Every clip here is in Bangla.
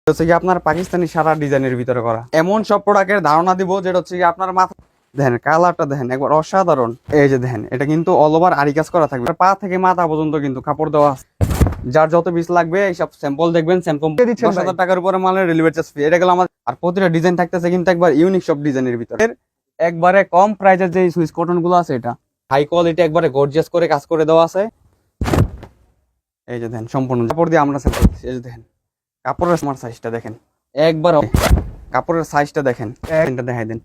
হচ্ছে কি আপনার পাকিস্তানি সারা ডিজাইনের ভিতরে করা এমন সব প্রোডাক্টের ধারণা দিব যেটা হচ্ছে কি আপনার মাথা দেখেন, কালারটা দেখেন একবার অসাধারণ। এই যে দেখেন, এটা কিন্তু অল ওভার আরি কাজ করা থাকবে, পা থেকে মাথা পর্যন্ত কিন্তু কাপড় দেওয়া আছে। যার যত পিস লাগবে এইসব স্যাম্পল দেখবেন, স্যাম্পল 10,000 টাকার উপরে মালের ডেলিভারি চার্জ ফ্রি। এটা গেল আমার। আর প্রতিটা ডিজাইন থাকতেছে কিন্তু একবার ইউনিক সব ডিজাইনের ভিতরে, একবারে কম প্রাইসের যে সুইচ কটন গুলো আছে, এটা হাই কোয়ালিটি একবারে গর্জিয়াস করে কাজ করে দেওয়া আছে। এই যে দেখেন, সম্পূর্ণ কাপড় দিয়ে আমরা স্যাম্পল। এই যে দেখেন কাপড়ের স্মার্ট সাইজটা দেখেন, একবার কাপড়ের সাইজটা দেখেন, এটা দেখাই দেন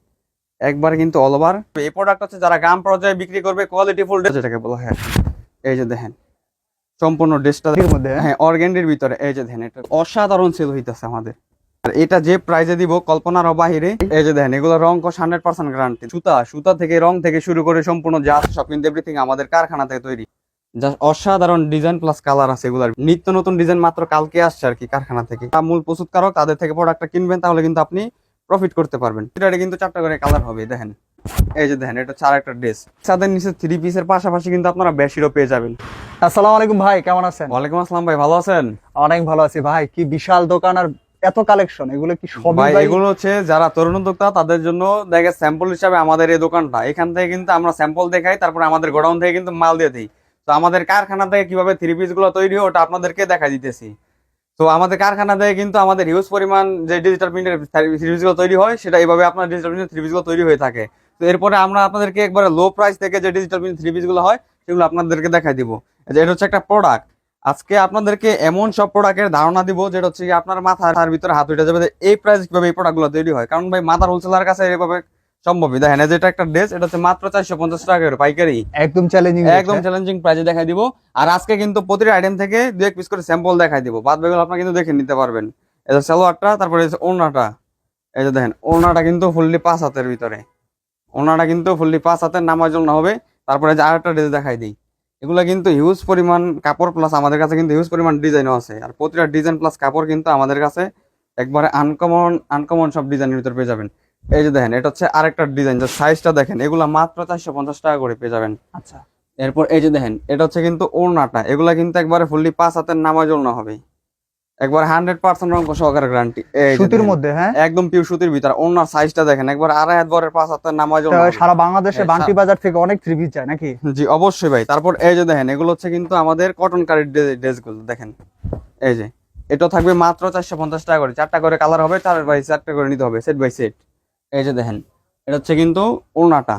একবার কিন্তু অল ওভার। এই প্রোডাক্ট হচ্ছে যারা গ্রাম পর্যায়ে বিক্রি করবে, কোয়ালিটি ফুল ড্রেস যেটাকে বলা হয়। এই যে দেখেন সম্পূর্ণ ড্রেসটা মধ্যে, হ্যাঁ অর্গানডির ভিতরে। এই যে দেখেন, এটা অসাধারণ সেল হইতেছে আমাদের। আর এটা যে প্রাইজে দিব কল্পনার বাহিরে। এই যে দেখেন, এগুলো রং 100% গ্যারান্টি। সুতা থেকে রং থেকে শুরু করে সম্পূর্ণ যা সব কিন্তু এভরিথিং আমাদের কারখানা থেকে তৈরি। জাস্ট অসাধারণ ডিজাইন প্লাস কালার আছে। এগুলার নিত্য নতুন ডিজাইন মাত্র কালকে আসছে আর কি কারখানা থেকে। মূল প্রস্তুতকারক, তাদের থেকে প্রোডাক্টটা কিনবেন, তাহলে কিন্তু আপনি প্রফিট করতে পারবেন। এটা কিন্তু 4টা করে কালার হবে দেখেন। এই যে দেখেন, এটা 4 একটা ড্রেস, সাদের নিচে 3 পিসের পাশাপাশি কিন্তু আপনারা বেশিরও পেয়ে যাবেন। আসসালামু আলাইকুম ভাই, কেমন আছেন? ওয়ালাইকুম আসসালাম ভাই, ভালো আছেন? অনেক ভালো আছি ভাই। কি বিশাল দোকান আর এত কালেকশন, এগুলো কি সবই ভাই? ভাই? এগুলো হচ্ছে যারা তরুণ উদ্যোক্তা তাদের জন্য দেখে স্যাম্পল হিসাবে আমাদের এই দোকানটা। এখান থেকে কিন্তু আমরা স্যাম্পল দেখাই, তারপরে আমাদের গোডাউন থেকে কিন্তু মাল দিয়ে দিই। তো আমাদের কারখানা থেকে কিভাবে 3 পিস গুলো তৈরি হয় ওটা আপনাদেরকে দেখা দিতেছি। তো আমাদের কারখানা থেকে কিন্তু আমাদের হিউজ পরিমাণ যে ডিজিটাল প্রিন্টের 3 পিস গুলো তৈরি হয়, সেটা এইভাবে আপনার ডিজিটাল প্রিন্টের 3 পিস গুলো তৈরি হয়ে থাকে। তো এরপরে আমরা আপনাদেরকে একবারে লো প্রাইস থেকে যে ডিজিটাল প্রিন্ট 3 পিস গুলো হয় সেগুলো আপনাদেরকে দেখাই দিব। এটা হচ্ছে একটা প্রোডাক্ট। আজকে আপনাদেরকে এমন সব প্রোডাক্টের ধারণা দিব যেটা হচ্ছে কি আপনার মাথার ভিতরে হাত উঠে যাবে, এই প্রাইস কিভাবে এই প্রোডাক্টগুলো তৈরি হয়। কারণ ভাই মাথার হোলসেলার কাছে এইভাবে সম্ভবই। দেখেন, যেটা একটা ড্রেস, এটা হচ্ছে মাত্র 450 টাকা করে পাইকারি। একদম চ্যালেঞ্জিং প্রাইসে দেখাই দিব। আর আজকে কিন্তু প্রতিটা আইটেম থেকে 2-1 পিস করে স্যাম্পল দেখাই দিব, বাদ বাকিগুলো আপনারা কিন্তু দেখে নিতে পারবেন। এটা সালোয়ারটা, তারপরে ওড়নাটা। এই যে দেখেন, ওড়নাটা কিন্তু ফুললি 5 হাতের ভিতরে, ওড়নাটা কিন্তু ফুললি 5 হাতের নামার জন্য হবে। তারপরে যে আরেকটা ড্রেস দেখাই দিই, এগুলো কিন্তু হিউজ পরিমাণ কাপড় প্লাস আমাদের কাছে কিন্তু হিউজ পরিমাণ ডিজাইনও আছে। আর প্রতিটা ডিজাইন প্লাস কাপড় কিন্তু আমাদের কাছে একবারে আনকমন সব ডিজাইনের ভিতরে পেয়ে যাবেন। এই যে দেখেন, এটা হচ্ছে আরেকটা ডিজাইন, যে সাইজটা দেখেন, এগুলা মাত্র 450 টাকা করে পেয়ে যাবেন। আচ্ছা, এরপর এই যে দেখেন, এটা হচ্ছে কিন্তু ওড়নাটা, এগুলা কিন্তু একবারে ফুললি 5 হাতের নামার জন্য হবে, একবার 100% রং সহকারে গ্যারান্টি। এই সুতির মধ্যে, হ্যাঁ একদম পিওর সুতির ভিতর। ওড়নার সাইজটা দেখেন, একবার 2.5 হাত বরের 5 হাতের নামার জন্য হবে। সারা বাংলাদেশে হ্যাঁ, বান্টি বাজার থেকে অনেক 3 পিস যায় নাকি? জি অবশ্যই ভাই। তারপর এই যে দেখেন, এগুলো হচ্ছে কিন্তু আমাদের কটন কারির ড্রেসগুলো দেখেন। এই যে এটা থাকবে মাত্র 450 টাকা করে, 4টা করে কালার হবে, 4x4 করে নিতে হবে, সেট বাই সেট। এই যে দেখেন, এটা হচ্ছে কিন্তু ওড়নাটা।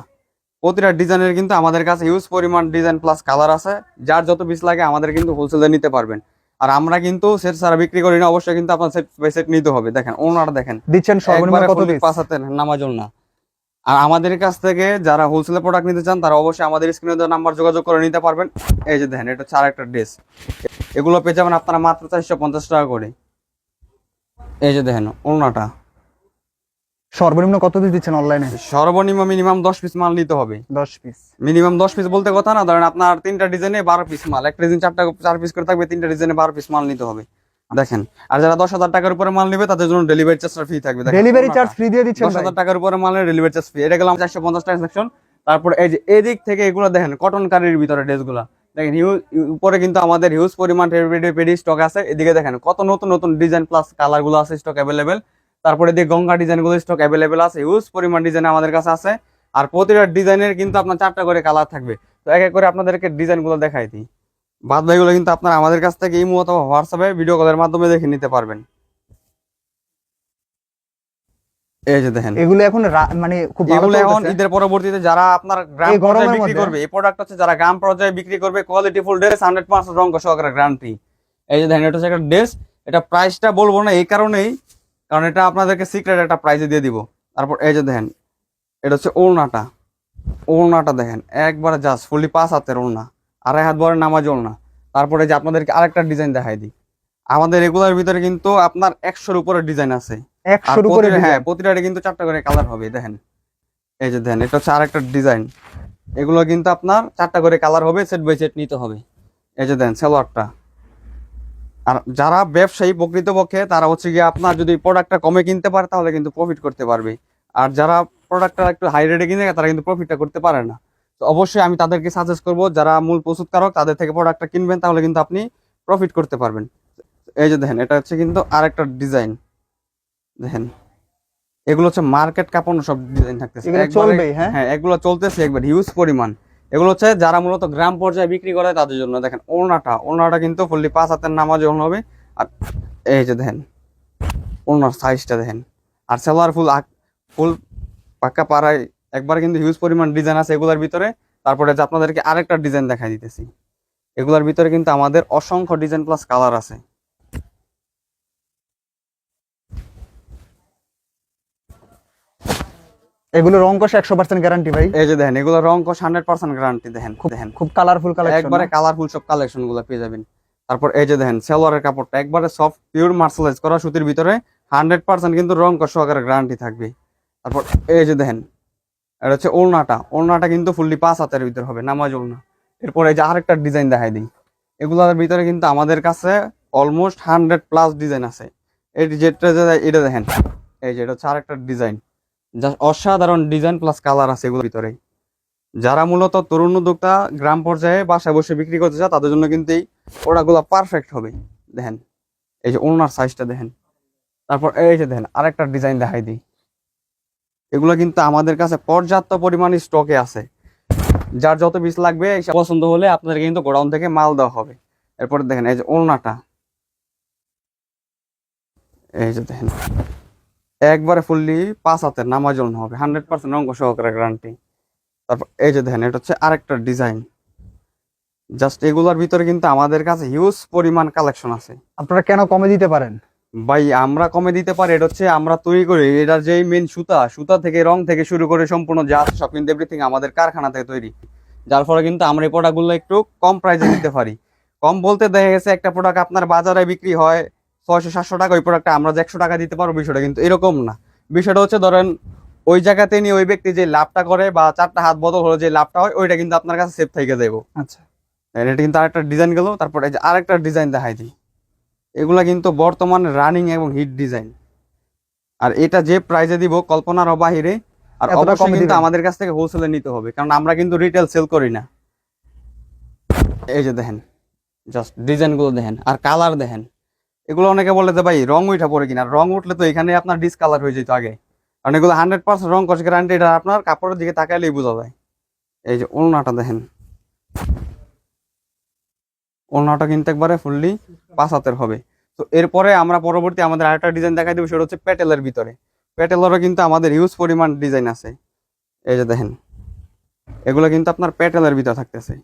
প্রতিটা ডিজাইনের কিন্তু আমাদের কাছে হিউজ পরিমাণ ডিজাইন প্লাস কালার আছে। যার যত পিস লাগে আমাদের কিন্তু হোলসেলে নিতে পারবেন। আর আমরা কিন্তু সেট ছাড়া বিক্রি করি না, অবশ্যই কিন্তু আপনার সেট বাই সেট নিতে হবে। দেখেন ওড়নাটা দেখেন, দিচ্ছেন সর্বনিম্ন কত পিস? 5 হাতের নামাজল না। আর আমাদের কাছ থেকে যারা হোলসেলে প্রোডাক্ট নিতে চান তারা অবশ্যই আমাদের স্ক্রিনে দেওয়া নাম্বার যোগাযোগ করে নিতে পারবেন। এই যে দেখেন, এটা হচ্ছে আরেকটা ড্রেস, এগুলো পেয়ে যাবেন আপনারা মাত্র 450 টাকা করে। এই যে দেখেন ওড়নাটা। সর্বনিম্ন কত পিস দিচ্ছেন অনলাইনে? সর্বনিম্ন মিনিমাম 10 পিস মাল নিতে হবে। 10 পিস? মিনিমাম 10 পিস বলতে কথা না, ধরেন আপনার 3টা ডিজাইনে 12 পিস মাল, একটা ডিজাইন 4 পিস করে থাকবে, 3টা ডিজাইনে 12 পিস মাল নিতে হবে। দেখেন, আর যারা 10,000 টাকার উপরে মাল নেবে তাদের জন্য ডেলিভারি চার্জটা ফ্রি থাকবে। ডেলিভারি চার্জ ফ্রি দিয়ে দিচ্ছেন? 10,000 টাকার উপরে মালের ডেলিভারি চার্জ ফ্রি। এটা গেলাম 450 টাকা সেকশন। তারপর এই যে এদিক থেকে এগুলো দেখেন, কটন কারির ভিতরে ড্রেসগুলো দেখেন, উপরে কিন্তু আমাদের হিউজ পরিমাণ পেডি স্টক আছে। এদিকে দেখেন কত নতুন নতুন ডিজাইন প্লাস কালার গুলো আছে, স্টক অ্যাভেলেবেল। তারপরে এদিকে গঙ্গা ডিজাইন গুলো স্টক অ্যাভেলেবেল আছে, হিউজ পরিমাণ ডিজাইন আমাদের কাছে আছে। আর প্রতিটা ডিজাইনের কিন্তু আপনার 4টা করে কালার থাকবে। তো এক এক করে আপনাদেরকে ডিজাইন গুলো দেখাই দিই, বাদ বাকিগুলো কিন্তু আপনারা আমাদের কাছ থেকে ইমো অথবা হোয়াটসঅ্যাপে ভিডিও কলের মাধ্যমে দেখে নিতে পারবেন। এই যে দেখেন, এগুলো এখন মানে খুব ভালো এগুলো এখন চলতেছে। ঈদের পরবর্তীতে যারা আপনার গ্রাম এই গরমের পর্যায়ে বিক্রি মধ্যে করবে, এই প্রোডাক্ট হচ্ছে যারা গ্রাম পর্যায়ে বিক্রি করবে, কোয়ালিটি ফুল ড্রেস, 100% রং সহকারে গ্যারান্টি। এই যে দেখেন, এটা হচ্ছে একটা ড্রেস। এটা প্রাইসটা বলবো না এই কারণেই, কারণ এটা আপনাদেরকে সিক্রেট একটা প্রাইসে দিয়ে দিব। তারপর এই যে দেখেন, এটা হচ্ছে ওড়নাটা। ওড়নাটা দেখেন একবার জাস্ট ফুললি 5 হাতের ওড়না, 2.5 হাত বরের নামাজ ওড়না। তারপরে যে আপনাদেরকে আরেকটা ডিজাইন দেখাই দিই, আমাদের রেগুলার ভিতরে কিন্তু আপনার 100-র উপরে ডিজাইন আছে। 100-র উপরে? হ্যাঁ, প্রতিটারে কিন্তু 4টা করে কালার হবে দেখেন। এই যে দেখেন, এটা হচ্ছে আরেকটা ডিজাইন, এগুলো কিন্তু আপনার 4টা করে কালার হবে, সেট বাই সেট নিতে হবে। এই যে দেখেন সালোয়ারটা। আর যারা ব্যবসায়ী প্রকৃতপক্ষে তারা হচ্ছে গিয়ে আপনার যদি প্রোডাক্টটা কমে কিনতে পারে তাহলে কিন্তু প্রফিট করতে পারবে। আর যারা প্রোডাক্টটা একটু হাই রেটে কিনে তারা কিন্তু প্রফিটটা করতে পারে না। তো অবশ্যই আমি তাদেরকে সাজেস্ট করবো, যারা মূল প্রস্তুতকারক তাদের থেকে প্রোডাক্টটা কিনবেন, তাহলে কিন্তু আপনি প্রফিট করতে পারবেন। এই যে দেখেন, এটা হচ্ছে কিন্তু আরেকটা ডিজাইন, দেখেন এগুলো হচ্ছে মার্কেট কাঁপানো সব ডিজাইন থাকতেছে এগুলো একবারে- চলবেই, হ্যাঁ? হ্যাঁ এগুলো চলতেছে একবার হিউজ পরিমাণ। এগুলো হচ্ছে যারা মূলত গ্রাম পর্যায়ে বিক্রি করে তাদের জন্য। দেখেন ওড়নাটা কিন্তু ফুললি 5 হাতের নামাজ হবে। আর এই যে দেখেন ওড়নার সাইজটা দেখেন। আর সালোয়ার ফুল পাক্কা পাড়ায় একবার কিন্তু হিউজ পরিমাণ ডিজাইন আছে এগুলোর ভিতরে। তারপরে যে আপনাদেরকে আরেকটা ডিজাইন দেখাই দিতেছি, এগুলোর ভিতরে কিন্তু আমাদের অসংখ্য ডিজাইন প্লাস কালার আছে। এগুলো রং কষা 100% গ্যারান্টি ভাই। এই যে দেখেন এগুলো রং কস 100% গ্যারান্টি। দেখেন দেখেন খুব কালারফুল কালেকশন, একবারে কালারফুল সব কালেকশন গুলো পেয়ে যাবেন। তারপর এই যে দেখেন সালোয়ারের কাপড়টা একবারে সফট পিওর মার্শালাইজ করা সুতির ভিতরে 100% কিন্তু রং কস সহকারে গ্যারান্টি থাকবে। তারপর এই যে দেখেন এটা হচ্ছে ওড়নাটা কিন্তু ফুললি 5 হাতের ভিতরে হবে নামাজ ওড়না। এরপর এই যে আরেকটা ডিজাইন দেখাই দিই, এগুলোর ভিতরে কিন্তু আমাদের কাছে অলমোস্ট 100+ ডিজাইন আছে। এটা দেখেন এই যে এটা হচ্ছে আরেকটা ডিজাইন, জাস্ট অসাধারণ ডিজাইন প্লাস কালার আছে এগুলোর ভিতরে। যারা মূলত তরুণ উদ্যোক্তা গ্রাম পর্যায়ে বাসায় বসে বিক্রি করতে চায় তাদের জন্য কিন্তু এই ওড়নাগুলো পারফেক্ট হবে। দেখেন এই যে ওড়নার সাইজটা দেখেন। তারপর এই যে দেখেন আরেকটা ডিজাইন দেখাই দিই, এগুলো কিন্তু আমাদের কাছে পর্যাপ্ত পরিমাণে স্টকে আছে। যার যত পিস লাগবে পছন্দ হলে আপনাদের কিন্তু গোডাউন থেকে মাল দেওয়া হবে। এরপরে দেখেন এই যে ওড়নাটা, এই যে দেখেন একবারে ফুললি 5 হাতের নামাজ ওড়না হবে, 100% রঙ সহকারে গ্যারান্টি। তারপর এই যে দেখেন এটা হচ্ছে আরেকটা ডিজাইন। জাস্ট এগুলোর ভিতরে কিন্তু আমাদের কাছে হিউজ পরিমাণ কালেকশন আছে। আপনারা কেন কমে দিতে পারেন ভাই আমরা কমে দিতে পারি, এটা হচ্ছে আমরা তৈরি করি, এটার যেই মেন সুতা থেকে রং থেকে শুরু করে সম্পূর্ণ যা আছে সব কিন্তু এভরিথিং আমাদের কারখানা থেকে তৈরি। যার ফলে কিন্তু আমরা এই প্রোডাক্টগুলো একটু কম প্রাইসে দিতে পারি। কম বলতে দেখা গেছে একটা প্রোডাক্ট আপনার বাজারে বিক্রি হয় 600-700 টাকা, ওই প্রোডাক্টটা আমরা যে 100 টাকা দিতে পারবো, বিষয়টা কিন্তু এরকম না। বিষয়টা হচ্ছে ধরেন ওই জায়গাতে নিয়ে ওই ব্যক্তি যে লাভটা করে বা 4টা হাত বদল হলে যে লাভটা হয় ওইটা কিন্তু আপনার কাছে সেভ থেকে যাবো। আচ্ছা, এটা কিন্তু আরেকটা ডিজাইন গেল। তারপর এই যে আরেকটা ডিজাইন দেখাই দিই, এগুলা কিন্তু বর্তমানে রানিং এবং হিট ডিজাইন। আর এটা যে প্রাইজে দিব কল্পনার বাহিরে। আর এতটা অবশ্যই কমে কিন্তু দিবেন? আমাদের কাছ থেকে হোলসেলে নিতে হবে, কারণ আমরা কিন্তু রিটেল সেল করি না। এই যে দেখেন জাস্ট ডিজাইনগুলো দেখেন আর কালার দেখেন। এগুলো অনেকে বলে যে ভাই রং উঠা পড়ে কিনা, রং উঠলে তো এখানে আপনার ডিসকালার হয়ে যেত আগে, কারণ এগুলো 100% রং কস গ্যারান্টি। এটা আপনার কাপড়ের দিকে তাকাইলেই বোঝা যায়। এই যে ওড়নাটা দেখেন, ওড়নাটা কিন্তু একবারে ফুললি 5 হাতের হবে। তো এরপরে আমরা পরবর্তী আমাদের আরেকটা ডিজাইন দেখাই দেবো, সেটা হচ্ছে প্যাটেলের ভিতরে। প্যাটেলেরও কিন্তু আমাদের হিউজ পরিমাণ ডিজাইন আছে। এই যে দেখেন এগুলো কিন্তু আপনার প্যাটেলের ভিতরে থাকতেছে।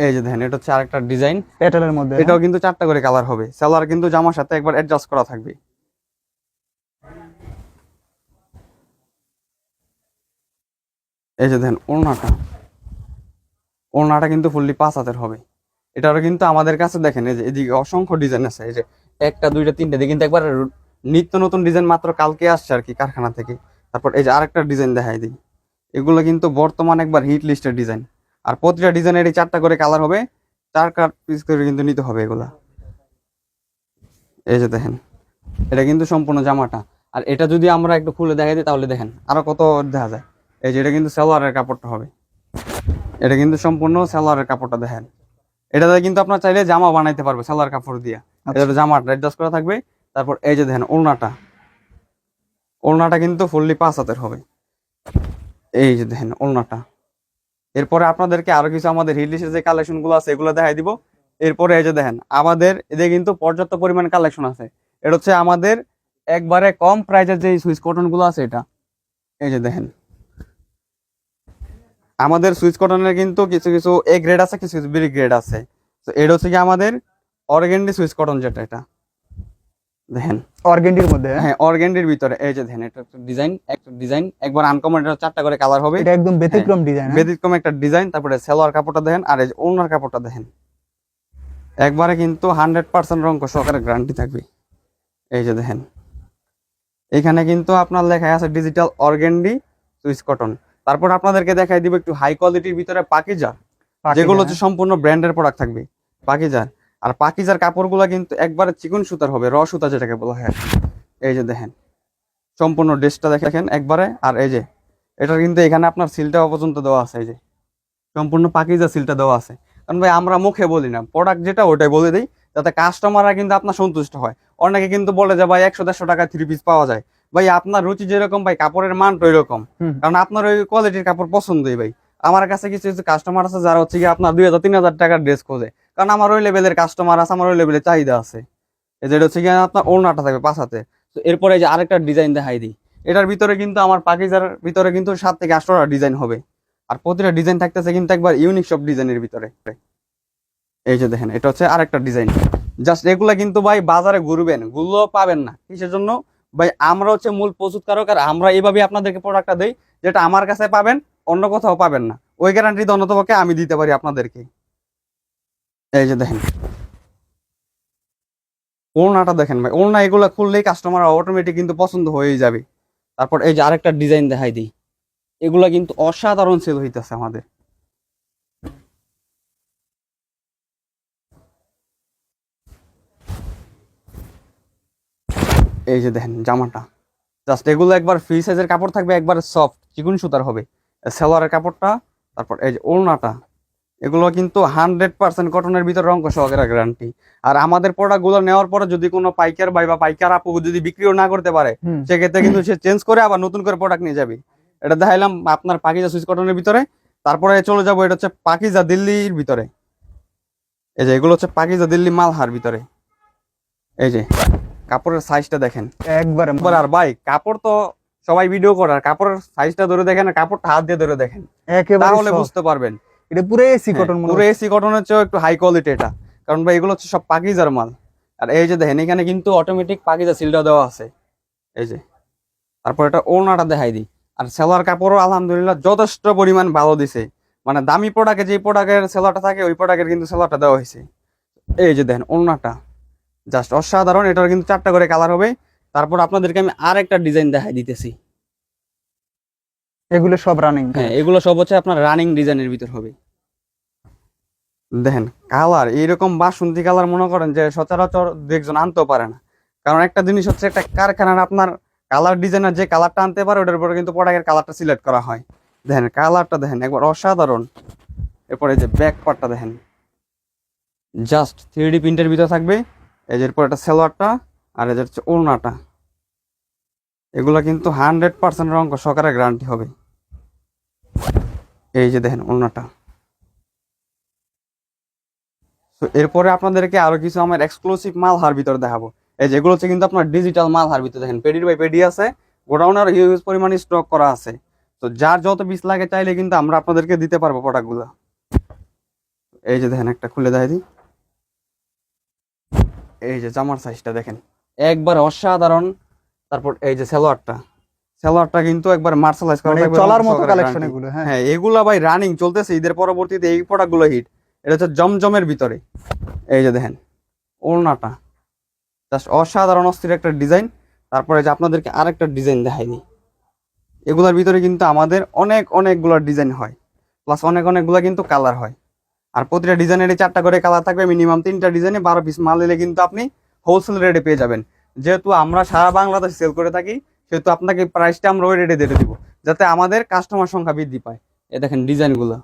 এই যে দেখেন এটা হচ্ছে আরেকটা ডিজাইন, প্যাটেলের মধ্যে, এটাও কিন্তু 4টা করে কালার হবে। সালোয়ার কিন্তু জামার সাথে একবার অ্যাডজাস্ট করা থাকবে। এই যে দেখেন ওড়নাটা কিন্তু ফুললি 5 হাতের হবে। এটারও কিন্তু আমাদের কাছে দেখেন এই যে এদিকে অসংখ্য ডিজাইন আছে। এই যে 1টা 2টা 3টা দিয়ে কিন্তু একবার নিত্য নতুন ডিজাইন মাত্র কালকে আসছে আর কি কারখানা থেকে। তারপর এই যে আরেকটা ডিজাইন দেখাই দিই, এগুলো কিন্তু বর্তমানে একবার হিট লিস্টের ডিজাইন। আর প্রতিটা ডিজাইনের এই 4টা করে কালার হবে, 4 পিস করে কিন্তু নিতে হবে এগুলা। এই যে দেখেন এটা কিন্তু সম্পূর্ণ জামাটা। আর এটা যদি আমরা একটু খুলে দেখাই দিই তাহলে দেখেন আরো কত দেখা যায়। এই যে এটা কিন্তু সালোয়ারের কাপড়টা হবে, এটা কিন্তু সম্পূর্ণ সালোয়ারের কাপড়টা দেখেন। এটাতে কিন্তু আপনার চাইলে জামা বানাইতে পারবে সালোয়ার কাপড় দিয়া। এটা জামাটা অ্যাডজাস্ট করা থাকবে। তারপর এই যে দেখেন ওড়নাটা কিন্তু ফুললি 5 হাতের হবে। এই যে দেখেন ওড়নাটা। এরপরে আপনাদেরকে আরো কিছু আমাদের হিট লিস্টের যে কালেকশন গুলো আছে এগুলো দেখাই দিব। এরপরে এই যে দেখেন আমাদের এদিকে কিন্তু পর্যাপ্ত পরিমাণ কালেকশন আছে। এটা হচ্ছে আমাদের একবারে কম প্রাইসের যে সুইচ কটন গুলো আছে এটা। এই যে দেখেন আমাদের সুইচ কটনের কিন্তু কিছু কিছু এ গ্রেড আছে, কিছু কিছু বি গ্রেড আছে। তো এটা হচ্ছে কি আমাদের অর্গেন্ডি সুইচ কটন, যেটা এটা দেখেন অর্গেন্ডির মধ্যে, হ্যাঁ অর্গেন্ডির ভিতরে। এই যে দেখেন এটা একটা ডিজাইন একবার আনকমন, এটা 4টা করে কালার হবে। এটা একদম ব্যতিক্রম ডিজাইন, ব্যতিক্রম একটা ডিজাইন। তারপরে সালোয়ার কাপড়টা দেখেন আর এই যে ওড়নার কাপড়টা দেখেন, একবারে কিন্তু 100% রং সহকারে গ্যারান্টি থাকবে। এই যে দেখেন এখানে কিন্তু আপনার লেখা আছে ডিজিটাল অর্গেন্ডি সুইচ কটন। তারপর আপনাদেরকে দেখাই দিব একটু হাই কোয়ালিটির ভিতরে পাকিজা, যেগুলো হচ্ছে সম্পূর্ণ ব্র্যান্ডের প্রোডাক্ট থাকবে পাকিজার। আর পাকিজার কাপড়গুলো কিন্তু একবারে চিকন সুতার হবে, র সুতা যেটাকে বলা হয়। এই যে দেখেন সম্পূর্ণ ড্রেসটা দেখেন একবারে। আর এই যে এটার কিন্তু এখানে আপনার সিলটা পর্যন্ত দেওয়া আছে, এই যে সম্পূর্ণ পাকিজা সিলটা দেওয়া আছে। কারণ ভাই আমরা মুখে বলি না, প্রোডাক্ট যেটা ওটাই বলে দিই যাতে কাস্টমাররা কিন্তু আপনার সন্তুষ্ট হয়। অনেকে কিন্তু বলে যে ভাই 100-150 টাকা 3 পিস পাওয়া যায়। ভাই আপনার রুচি যেরকম ভাই কাপড়ের মানটা ওইরকম, কারণ আপনার ওই কোয়ালিটির কাপড় পছন্দই ভাই। আমার কাছে কিছু কিছু কাস্টমার আছে যারা হচ্ছে কি আপনার 2000-3000 টাকার ড্রেস খোঁজে, কারণ আমার ওই লেভেলের কাস্টমার আছে, আমার ওই লেভেলের চাহিদা আছে। এই যেটা হচ্ছে কি আপনার ওড়নাটা থাকবে পাঁচাতে। তো এরপরে এই যে আরেকটা ডিজাইন দেখাই দিই। এটার ভিতরে কিন্তু আমার পাকিজার ভিতরে কিন্তু 7 থেকে 8টা ডিজাইন হবে, আর প্রতিটা ডিজাইন থাকতেছে কিন্তু একবার ইউনিক সব ডিজাইনের ভিতরে। এই যে দেখেন এটা হচ্ছে আরেকটা ডিজাইন। জাস্ট এগুলা কিন্তু ভাই বাজারে ঘুরবেন, গুলো পাবেন না। কিসের জন্য ভাই? আমরা হচ্ছে মূল প্রস্তুতকারক, আর আমরা এইভাবে আপনাদেরকে প্রোডাক্টটা দেই, যেটা আমার কাছে পাবেন অন্য কোথাও পাবেন না। ওই গ্যারান্টি তো অন্যতপক্ষে আমি দিতে পারি আপনাদেরকে। এই যে দেখেন ওড়নাটা দেখেন ভাই, ওড়না এগুলা খুললেই কাস্টমার অটোমেটিক কিন্তু পছন্দ হয়েই যাবে। তারপর এই যে আরেকটা ডিজাইন দেখাই দিই, এগুলা কিন্তু অসাধারণ সেল হইতেছে আমাদের। এই যে দেখেন জামাটা, জাস্ট এগুলো একবার ফ্রি সাইজের কাপড় থাকবে, একবার সফট চিকুন সুতার হবে সালোয়ারের কাপড়টা। তারপর এই যে ওড়নাটা, এগুলো কিন্তু 100% কটনের ভিতর রঙ সহকারে গ্যারান্টি। আর আমাদের প্রোডাক্টগুলো নেওয়ার পরে যদি কোনো পাইকার ভাই বা পাইকার আপু যদি বিক্রিও না করতে পারে, সেক্ষেত্রে কিন্তু সে চেঞ্জ করে আবার নতুন করে প্রোডাক্ট নিয়ে যাবে। এটা দেখাইলাম আপনার পাকিজা সুইচ কটনের ভিতরে। তারপরে চলে যাবো এটা হচ্ছে পাকিজা দিল্লির ভিতরে। এই যে এগুলো হচ্ছে পাকিজা দিল্লি মালহার ভিতরে। এই যে কাপড়ের সাইজটা দেখেন একবারে আর ভাই কাপড় তো সবাই ভিডিও করে, আর কাপড়ের সাইজটা ধরে দেখেন, আর কাপড়টা হাত দিয়ে ধরে দেখেন, একেবারে তাহলে soft। বুঝতে পারবেন। এটা পুরো এসি কটন মনে পুরো এসি কটনের চেয়েও একটু হাই কোয়ালিটি এটা, কারণ ভাই এগুলো হচ্ছে সব পাকিজার মাল। আর এই যে দেখেন এখানে কিন্তু অটোমেটিক পাকিজা সিলটা দেওয়া আছে। এই যে তারপর এটা ওড়নাটা দেখাই দিই। আর সেলার কাপড়ও আলহামদুলিল্লাহ যথেষ্ট পরিমাণ ভালো দিছে, মানে দামি প্রোডাক্টে যে প্রোডাক্টের সেলারটা থাকে ওই প্রোডাক্টের কিন্তু সেলারটা দেওয়া হয়েছে। এই যে দেখেন ওড়নাটা জাস্ট অসাধারণ, এটার কিন্তু 4টা করে কালার হবে। তারপর আপনাদেরকে আমি আর একটা ডিজাইন দেখাই দিতেছি। এগুলো সব রানিং। হ্যাঁ এগুলো সব হচ্ছে আপনার রানিং ডিজাইনের ভিতর হবে। দেখেন কালার এইরকম বাসন্তী কালার মনে করেন যে সচরাচর দেখজন আনতেও পারে না, কারণ একটা জিনিস হচ্ছে একটা কারখানার আপনার কালার ডিজাইনার যে কালারটা আনতে পারে ওটার উপরে কিন্তু প্রোডাক্টের কালারটা সিলেক্ট করা হয়। দেখেন কালারটা দেখেন একবার অসাধারণ। এরপরে যে ব্যাক পার্টটা দেখেন জাস্ট 3D প্রিন্টের ভিতর থাকবে। এই যে এরপর একটা সালোয়ারটা, আর এই যে হচ্ছে ওড়নাটা, এগুলো কিন্তু 100% রঙ সহকারে গ্যারান্টি হবে। এই যে দেখেন ওড়নাটা। তো এরপরে আপনাদেরকে আরো কিছু আমার এক্সক্লুসিভ মাল হার ভিতর দেখাবো। এই যেগুলো হচ্ছে কিন্তু আপনার ডিজিটাল মাল হার ভিতর দেখেন পেডির বাই পেডি আছে, গোডাউনের হিউজ পরিমাণে স্টক করা আছে। তো যার যত পিস লাগে চাইলে কিন্তু আমরা আপনাদেরকে দিতে পারবো প্রোডাক্টগুলো। এই যে দেখেন একটা খুলে দেখাই দিই। এই যে জামার সাইজটা দেখেন একবার অসাধারণ। তারপর এই যে সালোয়ারটা, সালোয়ারটা কিন্তু একবার মার্শালাইজ করা থাকবে, চলার মতো কালেকশন এগুলো। হ্যাঁ হ্যাঁ এগুলা ভাই রানিং চলতেছে, ঈদের পরবর্তীতে এই প্রোডাক্টগুলো হিট। এটা হচ্ছে জমজমের ভিতরে। এই যে দেখেন ওড়নাটা জাস্ট অসাধারণ অস্থির একটা ডিজাইন। তারপরে যে আপনাদেরকে আরেকটা ডিজাইন দেখাইনি, এগুলোর ভিতরে কিন্তু আমাদের অনেকগুলো ডিজাইন হয়, প্লাস অনেকগুলো কিন্তু কালার হয়। আর প্রতিটা ডিজাইনের 4টা করে কালার থাকবে, মিনিমাম 3টা ডিজাইনে 12 পিস মাল নিলে কিন্তু আপনি হোলসেল রেটে পেয়ে যাবেন। যেহেতু আমরা সারা বাংলাদেশ সেল করে থাকি, সেহেতু আপনাকে প্রাইসটা আমরা ওই রেটে দিয়ে দিব, যাতে আমাদের কাস্টমার সংখ্যা বৃদ্ধি পায়। এ দেখেন ডিজাইনগুলো,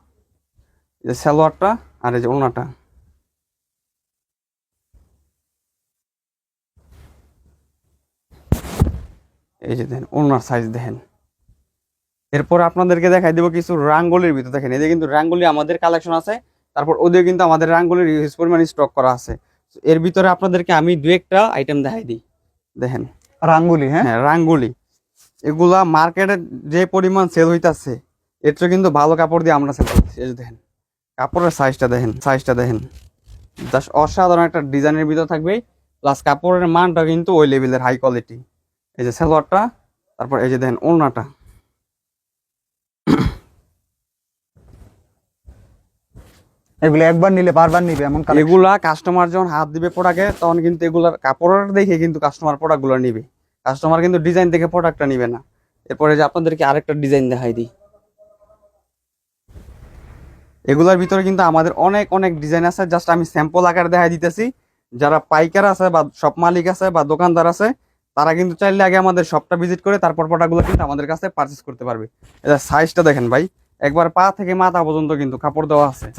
এই যে সালোয়ারটা আর এই যে ওড়নাটা। এই যে দেখেন ওড়নার সাইজ দেখেন। এরপর আপনাদেরকে দেখাই দেবো কিছু রাঙ্গুলির ভিতর। দেখেন এদের কিন্তু রাঙ্গুলি আমাদের কালেকশন আছে, তারপর ওদের কিন্তু আমাদের রাঙ্গুলির হিউজ পরিমাণ স্টক করা আছে। এর ভিতরে আপনাদেরকে আমি 2-1টা আইটেম দেখাই দিই। দেখেন রাঙ্গুলি। হ্যাঁ হ্যাঁ রাঙ্গুলি, এগুলা মার্কেটে যে পরিমাণ সেল হইতাছে এর চেয়ে কিন্তু ভালো কাপড় দিয়ে আমরা সেল করতেছি। এই যে দেখেন কাপড়ের সাইজটা দেখেন জাস্ট অসাধারণ একটা ডিজাইনের ভিতর থাকবে, প্লাস কাপড়ের মানটা কিন্তু ওই লেভেলের হাই কোয়ালিটি। এই যে সালোয়ারটা, তারপর এই যে দেখেন ওড়নাটা। এগুলো একবার নিলে বারবার নিবে এমন collection। এগুলা কাস্টমার যখন হাত দিবে প্রোডাক্টে তখন কিন্তু এগুলার কাপড়ের দেখে কিন্তু কাস্টমার প্রোডাক্টগুলো নিবে, কাস্টমার কিন্তু ডিজাইন দেখে প্রোডাক্টটা নিবে না। এরপরে যে আপনাদেরকে আরেকটা ডিজাইন দেখাই দিই। এগুলার ভিতরে কিন্তু আমাদের অনেক ডিজাইন আছে, জাস্ট আমি স্যাম্পল আকারে দেখাই দিতেছি। যারা পাইকার আছে বা শপ মালিক আছে বা দোকানদার আছে, তারা কিন্তু চাইলে আগে আমাদের শপটা ভিজিট করে তারপর প্রোডাক্টগুলো কিন্তু আমাদের কাছে পারচেস করতে পারবে। এটা সাইজটা দেখেন ভাই, একবার পা থেকে মাথা পর্যন্ত কিন্তু কাপড় দেওয়া আছে।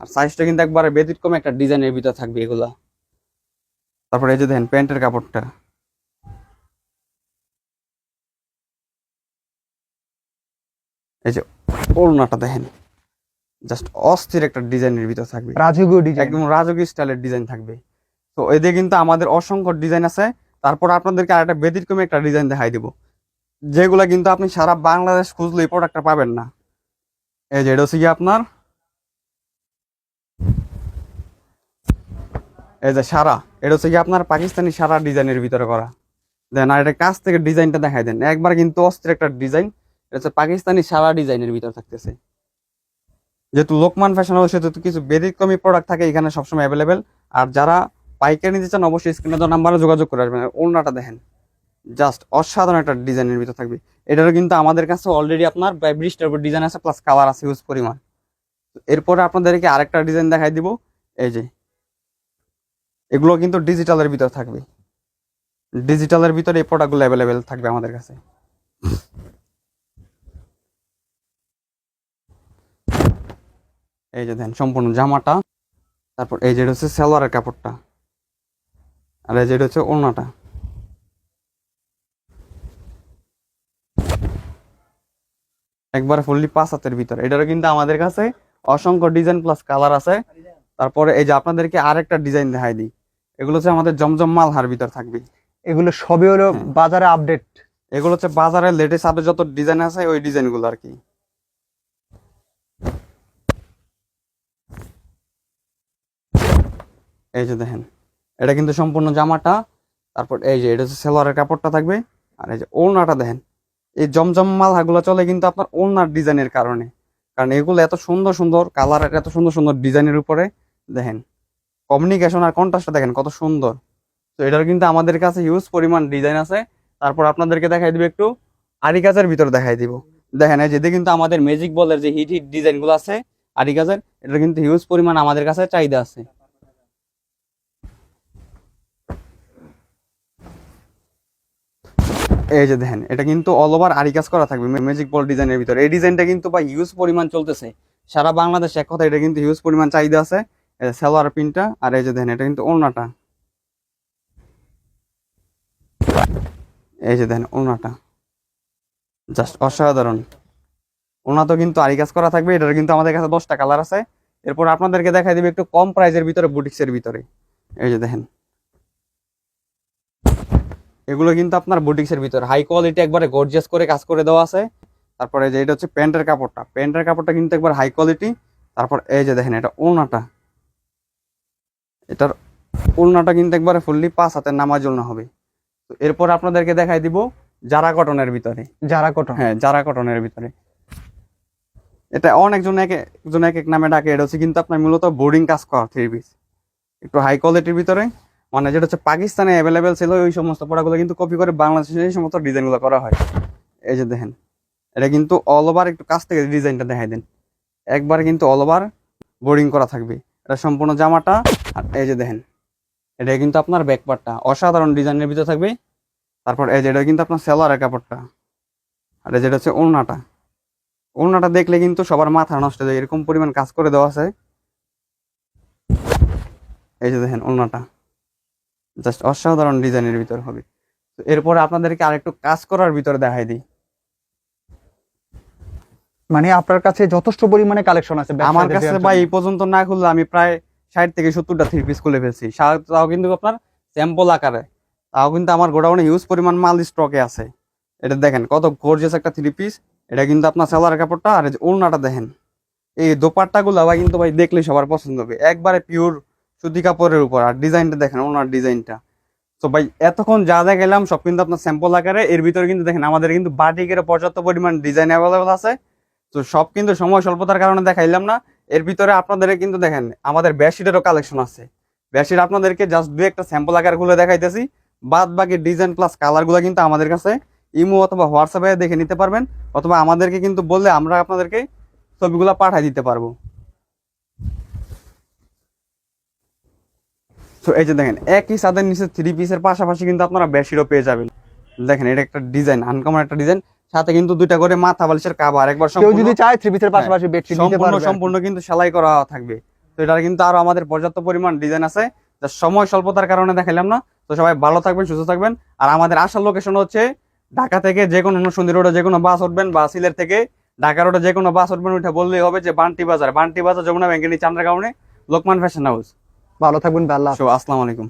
আর সাইজটা কিন্তু একবারে ব্যতিক্রম একটা ডিজাইনের ভিতর থাকবে এগুলা। তারপর এই যে দেখেন প্যান্টের কাপড়টা, এই যে ওড়নাটা দেখেন, জাস্ট অস্থির একটা ডিজাইনের ভিতর থাকবে, রাজকীয় ডিজাইন। একদম রাজকীয় স্টাইলের ডিজাইন থাকবে। তো এতে কিন্তু আমাদের অসংখ্য ডিজাইন আছে। তারপর আপনাদেরকে আরেকটা ব্যতিক্রমী একটা ডিজাইন দেখাই দিব, যেগুলা কিন্তু আপনি সারা বাংলাদেশ খুঁজলে এই প্রোডাক্টটা পাবেন না। এই যে এটা হচ্ছে কি আপনার, এই যে সারা, এটা হচ্ছে কি আপনার পাকিস্তানি সারা ডিজাইনের ভিতরে করা। দেন আর এটা কাছ থেকে ডিজাইনটা দেখাই দেন, একবার কিন্তু অস্থির একটা ডিজাইন। এটা হচ্ছে পাকিস্তানি সারা ডিজাইনের ভিতর থাকতেছে। যেহেতু লোকমান ফ্যাশন হাউস, সেহেতু কিছু ব্যতিক্রমী প্রোডাক্ট থাকে এখানে সবসময় অ্যাভেলেবেল। আর যারা পাইকারি নিতে চান অবশ্যই স্ক্রিনে দেওয়া নাম্বারে যোগাযোগ করে আসবেন। আর ওড়নাটা দেখেন, জাস্ট অসাধারণ একটা ডিজাইনের ভিতর থাকবে। এটারও কিন্তু আমাদের কাছে অলরেডি আপনার প্রায় 20টার উপর ডিজাইন আছে, প্লাস কালার আছে হিউজ পরিমাণ। এরপরে আপনাদেরকে আরেকটা ডিজাইন দেখাই দিব। এই যে এগুলো কিন্তু ডিজিটালের ভিতর থাকবে, ডিজিটালের ভিতরে এই প্রোডাক্টগুলো অ্যাভেলেবেল থাকবে আমাদের কাছে। এই যে দেখেন সম্পূর্ণ জামাটা, তারপর এই যে হচ্ছে সালোয়ারের কাপড়টা, আর এই যে হচ্ছে ওড়নাটা। একবারে ফুললি 5 হাতের ভিতরে। এটারও কিন্তু আমাদের কাছে অসংখ্য ডিজাইন প্লাস কালার আছে। তারপরে এই যে আপনাদেরকে আরেকটা ডিজাইন দেখাই দিই, এগুলো হচ্ছে আমাদের জমজম মালহার ভিতর থাকবে। এগুলো সবই হলো বাজারে আপডেট। এগুলো হচ্ছে বাজারের লেটেস্ট আপডেট যত ডিজাইন আছে ওই ডিজাইনগুলো আর কি। এই যে দেখেন, এটা কিন্তু সম্পূর্ণ জামাটা, তারপর এই যে এটা হচ্ছে সালোয়ারের কাপড়টা থাকবে, আর এই যে ওড়নাটা দেখেন। এই জমজম মালহাগুলো চলে কিন্তু আপনার ওড়নার ডিজাইনের কারণে, কারণ এগুলো এত সুন্দর সুন্দর কালার, এত সুন্দর সুন্দর ডিজাইনের উপরে দেখেন কমিউনিকেশন আর কন্ট্রাস্টটা দেখেন কত সুন্দর। তো এটার কিন্তু আমাদের কাছে হিউজ পরিমাণ ডিজাইন আছে। তারপর আপনাদেরকে দেখাই দিব একটু আরি কাজের ভিতর দেখাই দিব। দেখেন এই যে কিন্তু আমাদের ম্যাজিক বলের যে হিট হিট ডিজাইনগুলো আছে আরি কাজের, এটা কিন্তু হিউজ পরিমাণ আমাদের কাছে চাহিদা আছে। এই যে দেখেন, এটা কিন্তু অল ওভার আরি কাজ করা থাকবে ম্যাজিক বল ডিজাইনের ভিতরে। এই ডিজাইনটা কিন্তু বা হিউজ পরিমাণ চলতেছে সারা বাংলাদেশে, এক কথা এটা কিন্তু হিউজ পরিমাণ চাহিদা আছে। সালোয়ার প্রিন্টটা, আর এই যে দেখেন এটা কিন্তু ওড়নাটা, এই যে দেখেন ওড়নাটা জাস্ট অসাধারণ। ওড়না তো কিন্তু আরি কাজ করা থাকবে। এটার কিন্তু আমাদের কাছে 10টা কালার আছে। এরপর আপনাদেরকে দেখাই দিবে একটু কম প্রাইজের ভিতরে বুটিক্সের ভিতরে। এই যে দেখেন, এগুলো কিন্তু আপনার বুটিক্সের ভিতরে হাই কোয়ালিটি একবারে গর্জিয়াস করে কাজ করে দেওয়া আছে। তারপরে যে এটা হচ্ছে প্যান্টের কাপড়টা, প্যান্টের কাপড়টা কিন্তু একবার হাই কোয়ালিটি। তারপর এই যে দেখেন এটা ওড়নাটা, এটার ওড়নাটা কিন্তু একবারে ফুললি 5 হাতের নামাজ ওড়না হবে। তো এরপর আপনাদেরকে দেখাই দিব জারা কটনের ভিতরে। যারা কটন। হ্যাঁ, জারা কটনের ভিতরে। এটা অনেকজন একজন এক এক নামে ডাকে। এটা হচ্ছে কিন্তু আপনার মূলত বোর্ডিং কাজ করা 3 পিস, একটু হাই কোয়ালিটির ভিতরে। মানে যেটা হচ্ছে পাকিস্তানে অ্যাভেলেবেল ছিল ওই সমস্ত প্রোডাক্টগুলো কিন্তু কপি করে বাংলাদেশে এই সমস্ত ডিজাইনগুলো করা হয়। এই যে দেখেন, এটা কিন্তু অল ওভার একটু কাছ থেকে ডিজাইনটা দেখাই দেন, একবার কিন্তু অল ওভার বোর্ডিং করা থাকবে। এটা সম্পূর্ণ জামাটা, আর এই যে দেখেন এটা কিন্তু আপনার ব্যাক পার্টটা অসাধারণ ডিজাইনের ভিতরে থাকবে। তারপর এই যে এটা কিন্তু আপনার সালোয়ারের কাপড়টা, আর এই যেটা হচ্ছে ওড়নাটা। ওড়নাটা দেখলে কিন্তু সবার মাথা নষ্ট হয়ে যায়, এরকম পরিমাণ কাজ করে দেওয়া আছে। এই যে দেখেন ওড়নাটা জাস্ট অসাধারণ ডিজাইনের ভিতর হবে। তো এরপরে আপনাদেরকে আরেকটু কাজ করার ভিতরে দেখাই দিই। মানে আপনার কাছে যথেষ্ট পরিমাণে কালেকশন আছে আমার ব্যবসায়ীদের কাছে দেওয়ার ভাই জন্য। এই পর্যন্ত না খুললে আমি প্রায় 60 থেকে 70টা 3 পিস খুলে ফেলছি, তাও কিন্তু আপনার স্যাম্পল আকারে। তাও কিন্তু আমার গোডাউনে হিউজ পরিমাণ মাল স্টকে আছে। এটা দেখেন কত গর্জিয়াস একটা 3 পিস। এটা কিন্তু আপনার সালোয়ার কাপড়টা, আর এই যে ওড়নাটা দেখেন। এই দোপাট্টাগুলো ভাই কিন্তু ভাই দেখলেই সবার পছন্দ হবে, একবারে পিওর সুতি কাপড়ের উপর। আর ডিজাইনটা দেখেন, ওনার ডিজাইনটা। তো ভাই এতক্ষণ যা যা গেলাম সব কিন্তু আপনার স্যাম্পল আকারে। এর ভিতরে কিন্তু দেখেন আমাদের কিন্তু বাটিকের পর্যাপ্ত পরিমাণ ডিজাইন অ্যাভেলেবল আছে। তো সব কিন্তু সময় স্বল্পতার কারণে দেখাইলাম না। এর ভিতরে আপনাদের কিন্তু দেখেন আমাদের বেডশিটেরও কালেকশন আছে। বেডশিট আপনাদেরকে জাস্ট দুই একটা স্যাম্পল আকার গুলো দেখাইতেছি, বাদ বাকি ডিজাইন প্লাস কালার গুলো কিন্তু আমাদের কাছে ইমো অথবা হোয়াটসঅ্যাপে দেখে নিতে পারবেন, অথবা আমাদেরকে কিন্তু বললে আমরা আপনাদেরকে ছবিগুলো পাঠিয়ে দিতে পারবো। তো এই যে দেখেন একই ছাদের নিচে 3 পিসের পাশাপাশি কিন্তু আপনারা বেডশিটও পেয়ে যাবেন। দেখেন এটা একটা ডিজাইন, আনকমন একটা ডিজাইন, সাথে কিন্তু দুইটা করে মাথা বালিশের কাভার একবার কেউ সম্পূর্ণ যদি চায় 3 পিসের পাশাপাশি বেডশিট নিতে সম্পূর্ণ পারবে। সম্পূর্ণ কিন্তু সেলাই করা থাকবে। তো এটার কিন্তু আরো আমাদের পর্যাপ্ত পরিমাণ ডিজাইন আছে। তা সময় স্বল্পতার কারণে দেখাইলাম না। তো সবাই ভালো থাকবেন, সুস্থ থাকবেন। আর আমাদের আসার লোকেশন হচ্ছে ঢাকা থেকে যে কোনো নরসিংদী রোডে যে কোনো বাস উঠবেন, বা সিলেট থেকে ঢাকা রোডে যে কোনো বাস উঠবেন, উঠে বললেই হবে যে বান্টি বাজার যমুনা ব্যাংকের নিচে, আন্ডারগ্রাউন্ডে লোকমান ফ্যাশন হাউস। ভালো থাকবেন ভাই, আল্লাহ হাফেজ। আসসালামু আলাইকুম।